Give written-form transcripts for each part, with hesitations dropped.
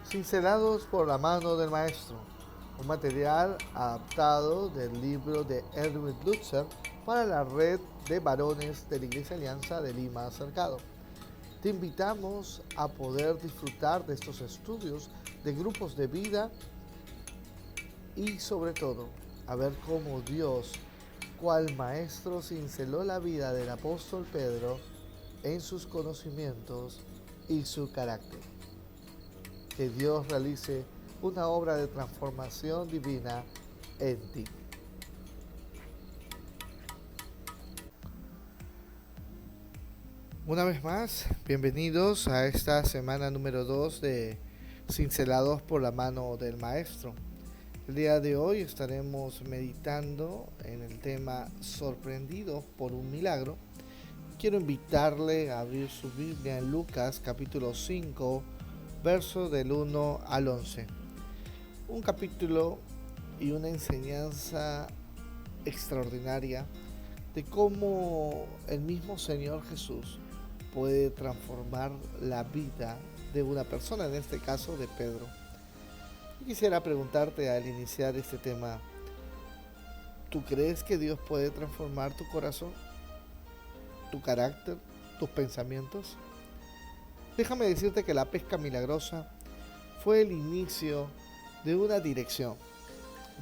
Cincelados por la mano del maestro, un material adaptado del libro de Erwin Lutzer para la red de varones de la Iglesia Alianza de Lima Cercado. Te invitamos a poder disfrutar de estos estudios de grupos de vida y sobre todo a ver cómo Dios, cual maestro, cinceló la vida del apóstol Pedro en sus conocimientos y su carácter. Que Dios realice una obra de transformación divina en ti. Una vez más, bienvenidos a esta semana número 2 de Cincelados por la mano del Maestro. El día de hoy estaremos meditando en el tema Sorprendidos por un milagro. Quiero invitarle a abrir su Biblia en Lucas capítulo 5, verso del 1 al 11. Un capítulo y una enseñanza extraordinaria de cómo el mismo Señor Jesús puede transformar la vida de una persona, en este caso de Pedro. Quisiera preguntarte al iniciar este tema, ¿tú crees que Dios puede transformar tu corazón, tu carácter, tus pensamientos? Déjame decirte que la pesca milagrosa fue el inicio de una dirección,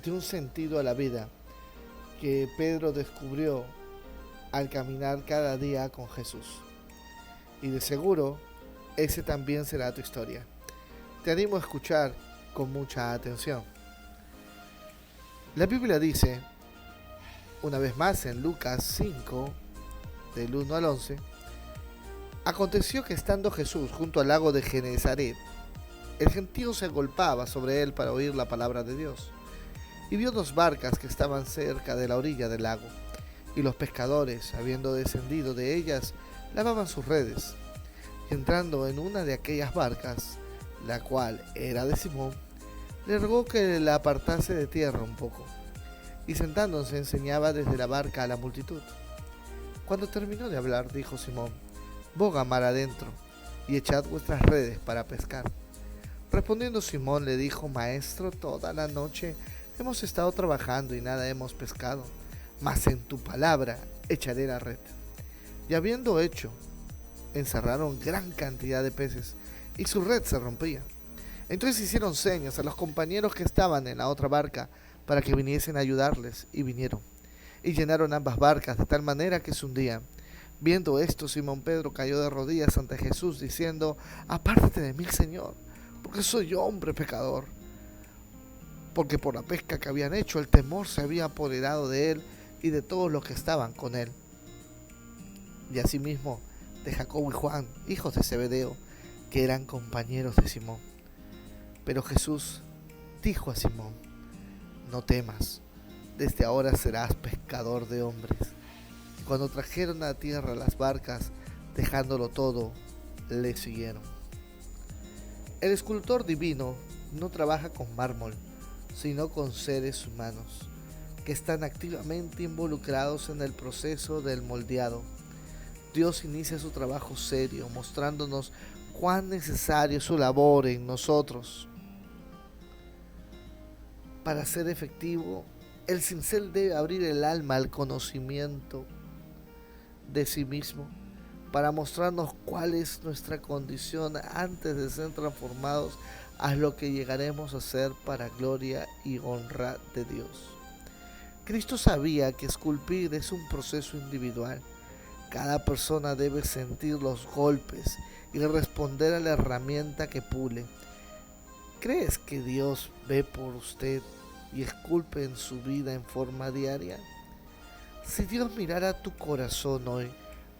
de un sentido a la vida que Pedro descubrió al caminar cada día con Jesús. Y de seguro, ese también será tu historia. Te animo a escuchar con mucha atención. La Biblia dice, una vez más en Lucas 5, del 1 al 11, aconteció que estando Jesús junto al lago de Genezaret, el gentío se agolpaba sobre él para oír la palabra de Dios. Y vio dos barcas que estaban cerca de la orilla del lago, y los pescadores, habiendo descendido de ellas, lavaban sus redes. Y entrando en una de aquellas barcas, la cual era de Simón, le rogó que la apartase de tierra un poco, y sentándose enseñaba desde la barca a la multitud. Cuando terminó de hablar, dijo Simón, boga mar adentro, y echad vuestras redes para pescar. Respondiendo Simón le dijo, Maestro, toda la noche hemos estado trabajando y nada hemos pescado, mas en tu palabra echaré la red. Y habiendo hecho, encerraron gran cantidad de peces, y su red se rompía. Entonces hicieron señas a los compañeros que estaban en la otra barca para que viniesen a ayudarles, y vinieron. Y llenaron ambas barcas de tal manera que se hundían. Viendo esto, Simón Pedro cayó de rodillas ante Jesús, diciendo, apártate de mí, Señor, porque soy hombre pecador. Porque por la pesca que habían hecho, el temor se había apoderado de él y de todos los que estaban con él. Y asimismo de Jacobo y Juan, hijos de Zebedeo, que eran compañeros de Simón. Pero Jesús dijo a Simón, no temas, desde ahora serás pescador de hombres. Y cuando trajeron a tierra las barcas, dejándolo todo, le siguieron. El escultor divino no trabaja con mármol, sino con seres humanos, que están activamente involucrados en el proceso del moldeado. Dios inicia su trabajo serio, mostrándonos cuán necesaria es su labor en nosotros. Para ser efectivo, el cincel debe abrir el alma al conocimiento de sí mismo, para mostrarnos cuál es nuestra condición antes de ser transformados a lo que llegaremos a ser para gloria y honra de Dios. Cristo sabía que esculpir es un proceso individual. Cada persona debe sentir los golpes y responder a la herramienta que pule. ¿Crees que Dios ve por usted y esculpe en su vida en forma diaria? Si Dios mirara tu corazón hoy,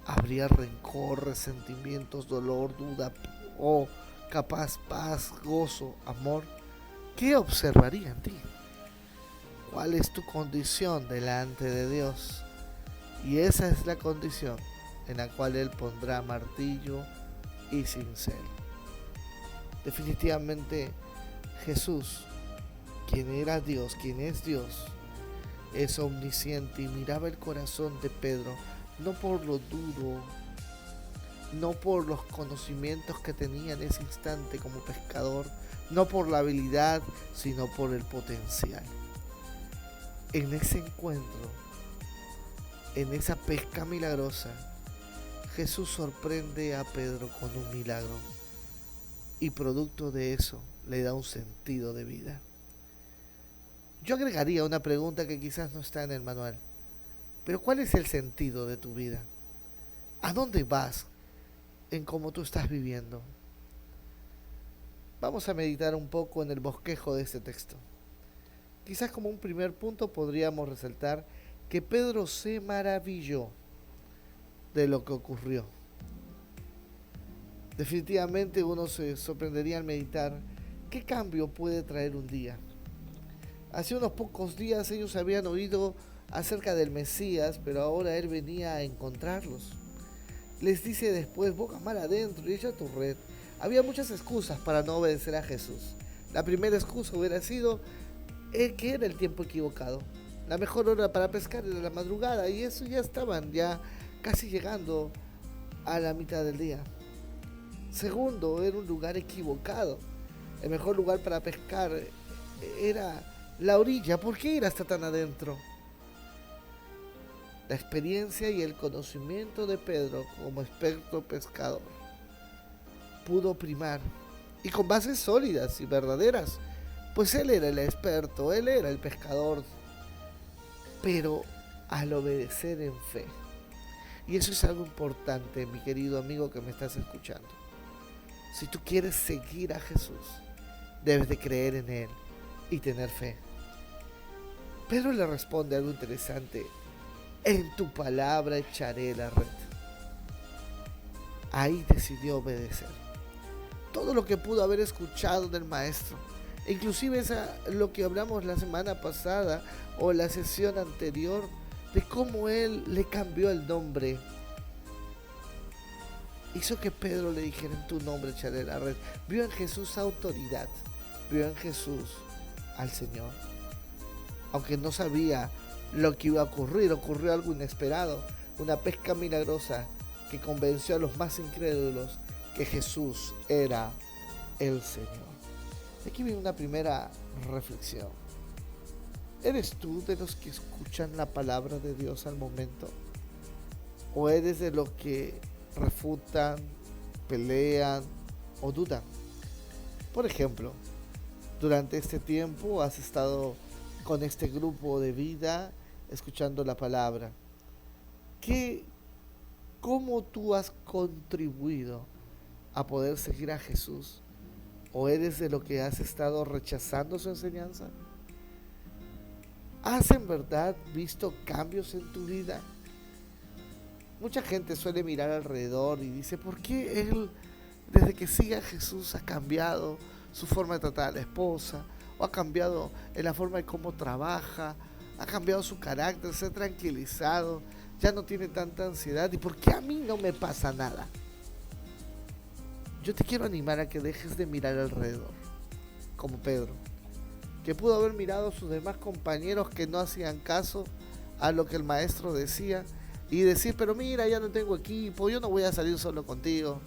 ¿habría rencor, resentimientos, dolor, duda o capaz paz, gozo, amor? ¿Qué observaría en ti? ¿Cuál es tu condición delante de Dios? Y esa es la condición en la cual Él pondrá martillo y cincel. Definitivamente Jesús, quien era Dios, quien es Dios, es omnisciente y miraba el corazón de Pedro, no por lo duro no por los conocimientos que tenía en ese instante como pescador, no por la habilidad, sino por el potencial. En ese encuentro, en esa pesca milagrosa, Jesús sorprende a Pedro con un milagro y producto de eso le da un sentido de vida. Yo agregaría una pregunta que quizás no está en el manual, pero ¿cuál es el sentido de tu vida? ¿A dónde vas en cómo tú estás viviendo? Vamos a meditar un poco en el bosquejo de este texto. Quizás como un primer punto podríamos resaltar que Pedro se maravilló de lo que ocurrió. Definitivamente uno se sorprendería al meditar qué cambio puede traer un día. Hace unos pocos días ellos habían oído acerca del Mesías, pero ahora él venía a encontrarlos. Les dice después, boga mar adentro y echa tu red. Había muchas excusas para no obedecer a Jesús. La primera excusa hubiera sido que era el tiempo equivocado. La mejor hora para pescar era la madrugada y eso ya estaban ya casi llegando a la mitad del día. Segundo, era un lugar equivocado. El mejor lugar para pescar era la orilla. ¿Por qué ir hasta tan adentro? La experiencia y el conocimiento de Pedro como experto pescador pudo primar, y con bases sólidas y verdaderas, pues él era el experto, él era el pescador, pero al obedecer en fe. Y eso es algo importante, mi querido amigo que me estás escuchando. Si tú quieres seguir a Jesús, debes de creer en Él y tener fe. Pedro le responde algo interesante: en tu palabra echaré la red. Ahí decidió obedecer. Todo lo que pudo haber escuchado del maestro, inclusive lo que hablamos la semana pasada o la sesión anterior, de cómo él le cambió el nombre, hizo que Pedro le dijera: en tu nombre echaré la red. Vio en Jesús autoridad, vio en Jesús al Señor. Aunque no sabía lo que iba a ocurrir, ocurrió algo inesperado, una pesca milagrosa que convenció a los más incrédulos que Jesús era el Señor. Aquí viene una primera reflexión. ¿Eres tú de los que escuchan la palabra de Dios al momento? ¿O eres de los que refutan, pelean o dudan? Por ejemplo, durante este tiempo has estado con este grupo de vida escuchando la palabra. ¿Cómo tú has contribuido a poder seguir a Jesús? ¿O eres de lo que has estado rechazando su enseñanza? ¿Has en verdad visto cambios en tu vida? Mucha gente suele mirar alrededor y dice: ¿por qué él, desde que sigue a Jesús, ha cambiado su forma de tratar a la esposa? ¿O ha cambiado en la forma de cómo trabaja? ¿Ha cambiado su carácter? ¿Se ha tranquilizado? ¿Ya no tiene tanta ansiedad? ¿Y por qué a mí no me pasa nada? Yo te quiero animar a que dejes de mirar alrededor, como Pedro, que pudo haber mirado a sus demás compañeros que no hacían caso a lo que el maestro decía y decir: pero mira, ya no tengo equipo, yo no voy a salir solo contigo.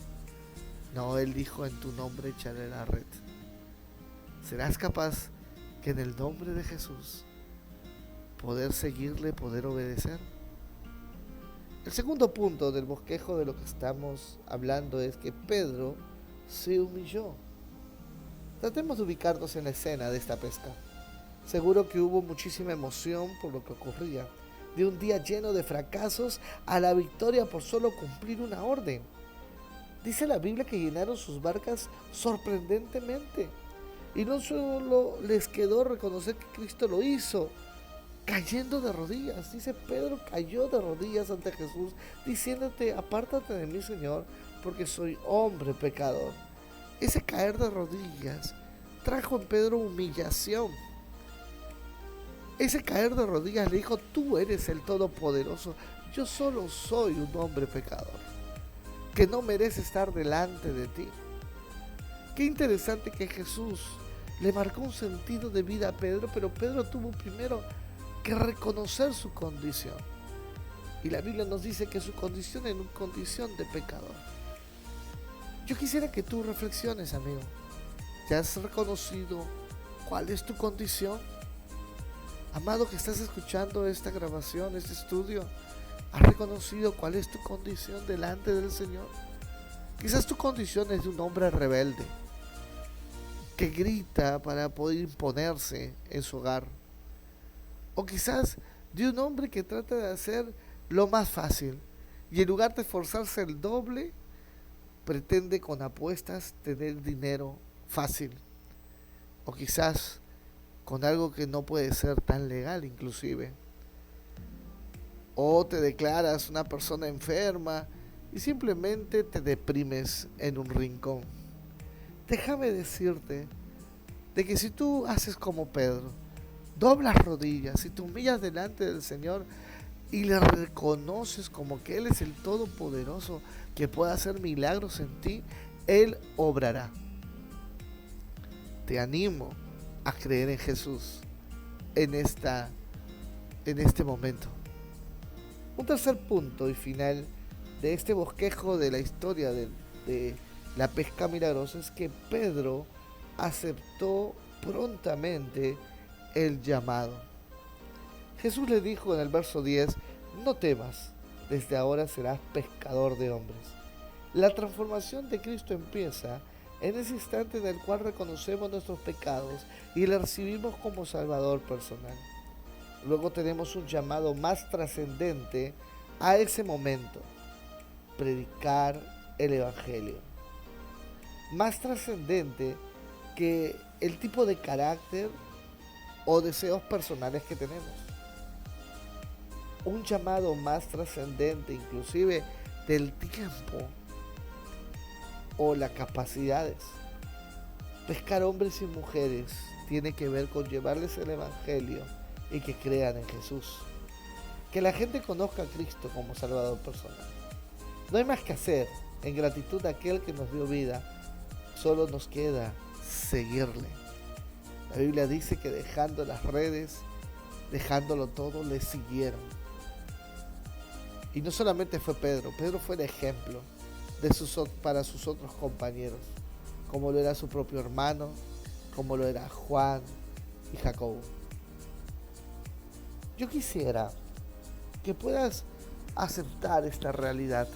No, él dijo: en tu nombre echaré la red. ¿Serás capaz que en el nombre de Jesús poder seguirle, poder obedecer? El segundo punto del bosquejo de lo que estamos hablando es que Pedro se humilló. Tratemos de ubicarnos en la escena de esta pesca. Seguro que hubo muchísima emoción por lo que ocurría, de un día lleno de fracasos a la victoria por solo cumplir una orden. Dice la Biblia que llenaron sus barcas sorprendentemente, y no solo les quedó reconocer que Cristo lo hizo, cayendo de rodillas. Dice: Pedro cayó de rodillas ante Jesús, diciéndote: apártate de mí, Señor, porque soy hombre pecador. Ese caer de rodillas trajo en Pedro humillación. Ese caer de rodillas le dijo: tú eres el Todopoderoso, yo solo soy un hombre pecador, que no merece estar delante de ti. Qué interesante que Jesús le marcó un sentido de vida a Pedro, pero Pedro tuvo primero que reconocer su condición. Y la Biblia nos dice que su condición era una condición de pecador. Yo quisiera que tú reflexiones, amigo. ¿Ya has reconocido cuál es tu condición? Amado que estás escuchando esta grabación, este estudio, ¿has reconocido cuál es tu condición delante del Señor? Quizás tu condición es de un hombre rebelde que grita para poder imponerse en su hogar. O quizás de un hombre que trata de hacer lo más fácil y en lugar de esforzarse el doble, pretende con apuestas tener dinero fácil. O quizás con algo que no puede ser tan legal inclusive. O te declaras una persona enferma y simplemente te deprimes en un rincón. Déjame decirte de que si tú haces como Pedro, doblas rodillas y te humillas delante del Señor y le reconoces como que Él es el Todopoderoso que puede hacer milagros en ti, Él obrará. Te animo a creer en Jesús en este momento. Un tercer punto y final de este bosquejo de la historia de la pesca milagrosa es que Pedro aceptó prontamente el llamado. Jesús le dijo en el verso 10, no temas, desde ahora serás pescador de hombres. La transformación de Cristo empieza en ese instante en el cual reconocemos nuestros pecados y le recibimos como Salvador personal. Luego tenemos un llamado más trascendente a ese momento, predicar el Evangelio. Más trascendente que el tipo de carácter o deseos personales que tenemos. Un llamado más trascendente inclusive del tiempo o las capacidades. Pescar hombres y mujeres tiene que ver con llevarles el Evangelio y que crean en Jesús. Que la gente conozca a Cristo como Salvador personal. No hay más que hacer. En gratitud a aquel que nos dio vida, solo nos queda seguirle. La Biblia dice que dejando las redes, dejándolo todo, le siguieron. Y no solamente fue Pedro fue el ejemplo para sus otros compañeros, como lo era su propio hermano, como lo era Juan y Jacobo. Yo quisiera que puedas aceptar esta realidad.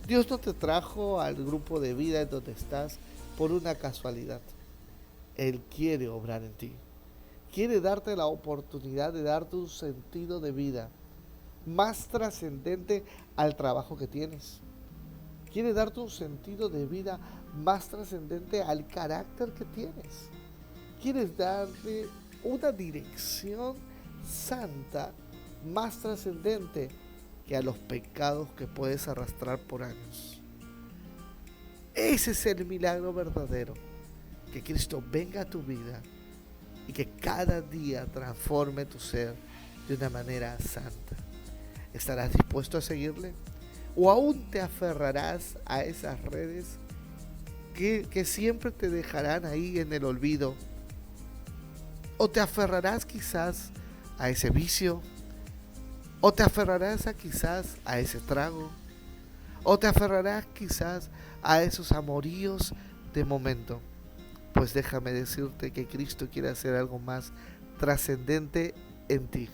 Dios no te trajo al grupo de vida en donde estás por una casualidad. Él quiere obrar en ti. Quiere darte la oportunidad de darte un sentido de vida más trascendente al trabajo que tienes. Quiere darte un sentido de vida más trascendente al carácter que tienes. Quieres darle una dirección santa más trascendente que a los pecados que puedes arrastrar por años. Ese es el milagro verdadero, que Cristo venga a tu vida y que cada día transforme tu ser de una manera santa. ¿Estarás dispuesto a seguirle? ¿O aún te aferrarás a esas redes que siempre te dejarán ahí en el olvido? ¿O te aferrarás quizás a ese vicio? ¿O te aferrarás quizás a ese trago? ¿O te aferrarás quizás a esos amoríos de momento? Pues déjame decirte que Cristo quiere hacer algo más trascendente en ti.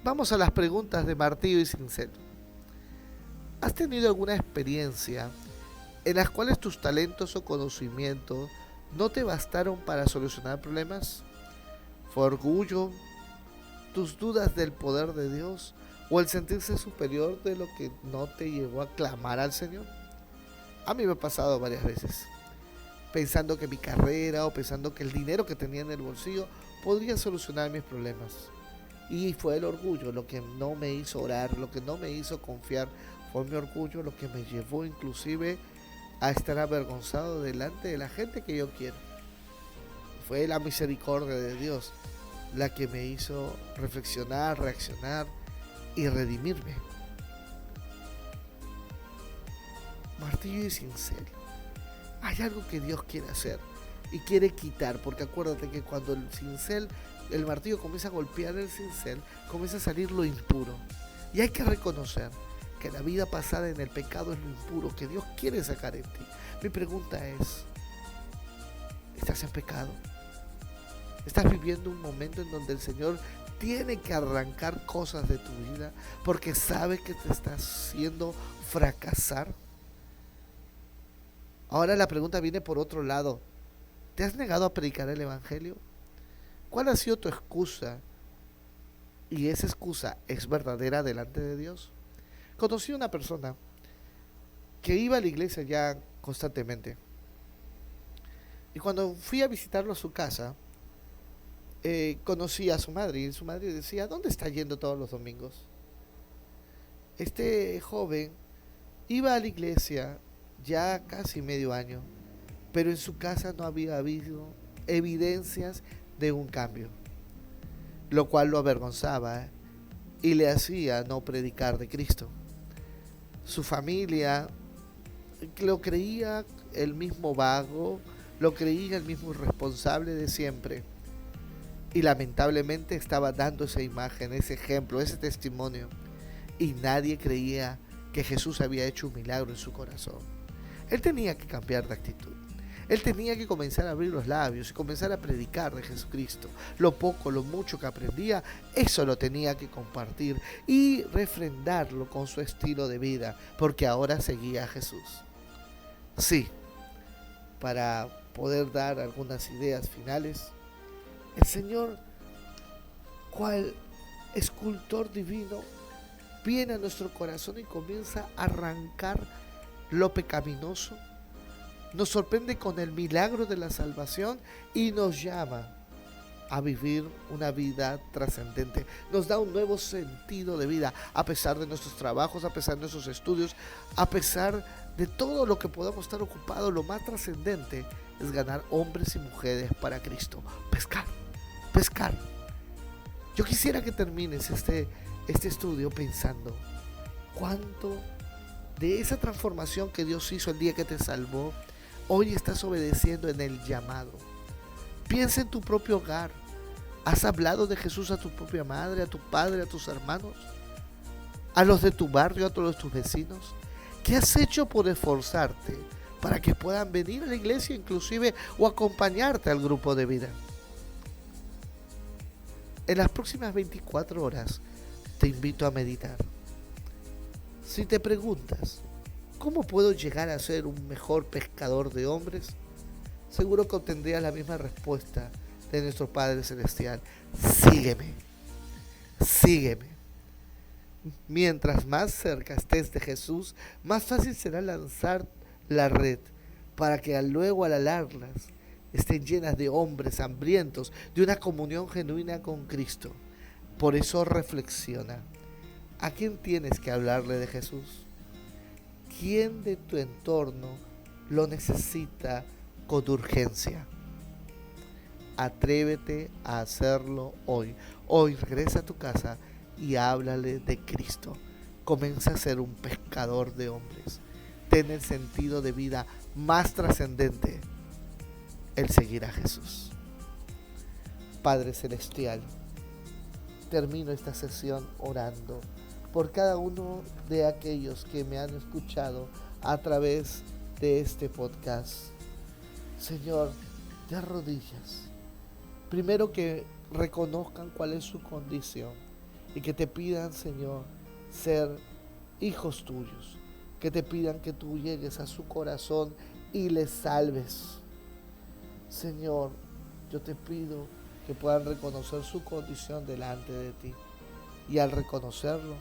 Vamos a las preguntas de martillo y cincel. ¿Has tenido alguna experiencia en las cuales tus talentos o conocimientos no te bastaron para solucionar problemas? ¿Fue orgullo, tus dudas del poder de Dios o el sentirse superior de lo que no te llevó a clamar al Señor? A mí me ha pasado varias veces, pensando que mi carrera o pensando que el dinero que tenía en el bolsillo podría solucionar mis problemas. Y fue el orgullo lo que no me hizo orar, lo que no me hizo confiar. Fue mi orgullo lo que me llevó inclusive a estar avergonzado delante de la gente que yo quiero. Fue la misericordia de Dios la que me hizo reflexionar, reaccionar y redimirme. Martillo y cincel. Hay algo que Dios quiere hacer y quiere quitar, porque acuérdate que cuando el martillo comienza a golpear el cincel, comienza a salir lo impuro. Y hay que reconocer que la vida pasada en el pecado es lo impuro que Dios quiere sacar en ti. Mi pregunta es, ¿estás en pecado? ¿Estás viviendo un momento en donde el Señor tiene que arrancar cosas de tu vida porque sabe que te está haciendo fracasar? Ahora la pregunta viene por otro lado. ¿Te has negado a predicar el Evangelio? ¿Cuál ha sido tu excusa? ¿Y esa excusa es verdadera delante de Dios? Conocí a una persona que iba a la iglesia ya constantemente. Y cuando fui a visitarlo a su casa, conocí a su madre y su madre decía, ¿dónde está yendo todos los domingos? Este joven iba a la iglesia ya casi medio año, pero en su casa no había habido evidencias de un cambio, lo cual lo avergonzaba y le hacía no predicar de Cristo. Su familia lo creía el mismo vago, lo creía el mismo irresponsable de siempre. Y lamentablemente estaba dando esa imagen, ese ejemplo, ese testimonio. Y nadie creía que Jesús había hecho un milagro en su corazón. Él tenía que cambiar de actitud. Él tenía que comenzar a abrir los labios y comenzar a predicar de Jesucristo. Lo poco, lo mucho que aprendía, eso lo tenía que compartir y refrendarlo con su estilo de vida, porque ahora seguía a Jesús. Sí, para poder dar algunas ideas finales, el Señor, cual escultor divino, viene a nuestro corazón y comienza a arrancar lo pecaminoso. Nos sorprende con el milagro de la salvación y nos llama a vivir una vida trascendente. Nos da un nuevo sentido de vida, a pesar de nuestros trabajos, a pesar de nuestros estudios, a pesar de todo lo que podamos estar ocupados. Lo más trascendente es ganar hombres y mujeres para Cristo. Pescar. Yo quisiera que termines este estudio pensando cuánto de esa transformación que Dios hizo el día que te salvó, hoy estás obedeciendo en el llamado. Piensa en tu propio hogar. ¿Has hablado de Jesús a tu propia madre, a tu padre, a tus hermanos? ¿A los de tu barrio, a todos tus vecinos? ¿Qué has hecho por esforzarte para que puedan venir a la iglesia inclusive o acompañarte al grupo de vida? En las próximas 24 horas te invito a meditar. Si te preguntas, ¿cómo puedo llegar a ser un mejor pescador de hombres? Seguro que obtendrías la misma respuesta de nuestro Padre Celestial. Sígueme. Mientras más cerca estés de Jesús, más fácil será lanzar la red para que luego al alarlas estén llenas de hombres hambrientos de una comunión genuina con Cristo. Por eso reflexiona. ¿A quién tienes que hablarle de Jesús? ¿Quién de tu entorno lo necesita con urgencia? Atrévete a hacerlo hoy. Hoy regresa a tu casa y háblale de Cristo. Comienza a ser un pescador de hombres. Ten el sentido de vida más trascendente, el seguir a Jesús. Padre Celestial, termino esta sesión orando por cada uno de aquellos que me han escuchado a través de este podcast. Señor, de rodillas, primero que reconozcan cuál es su condición y que te pidan, Señor, ser hijos tuyos, que te pidan que tú llegues a su corazón y les salves. Señor, yo te pido que puedan reconocer su condición delante de ti y al reconocerlo,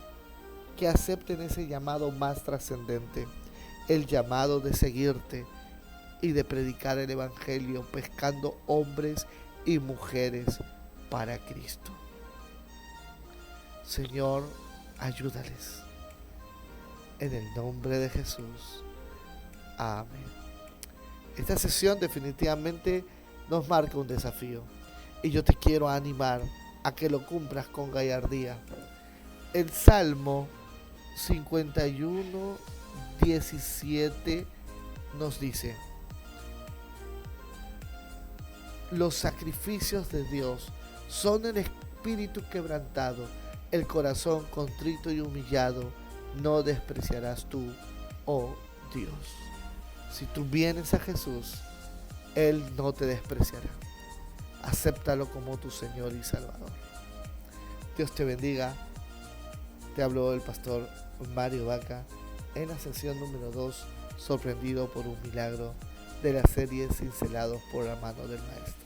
que acepten ese llamado más trascendente, el llamado de seguirte y de predicar el Evangelio, pescando hombres y mujeres para Cristo. Señor, ayúdales. En el nombre de Jesús. Amén. Esta sesión definitivamente nos marca un desafío y yo te quiero animar a que lo cumplas con gallardía. El Salmo 51, 17 nos dice: los sacrificios de Dios son el espíritu quebrantado, el corazón contrito y humillado, no despreciarás tú, oh Dios. Si tú vienes a Jesús, Él no te despreciará. Acéptalo como tu Señor y Salvador. Dios te bendiga. Te habló el pastor Mario Vaca en la sesión número 2, sorprendido por un milagro de la serie Cincelados por la mano del Maestro.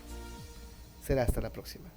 Será hasta la próxima.